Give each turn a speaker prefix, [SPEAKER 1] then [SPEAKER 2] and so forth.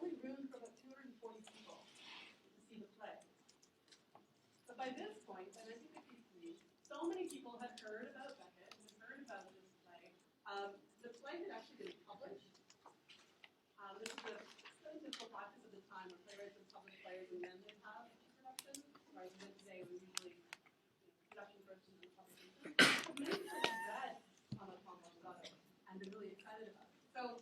[SPEAKER 1] only room for about 240 people to see the play. But by this point, in 1953, so many people had heard about Beckett, had heard about this play. The play had actually been published. This is a typical practice at the time where playwrights would publish plays and then they'd have a production, whereas today it was usually production first and then publication. Many people had read Thomas Cromwell's Otto and been really excited about it. So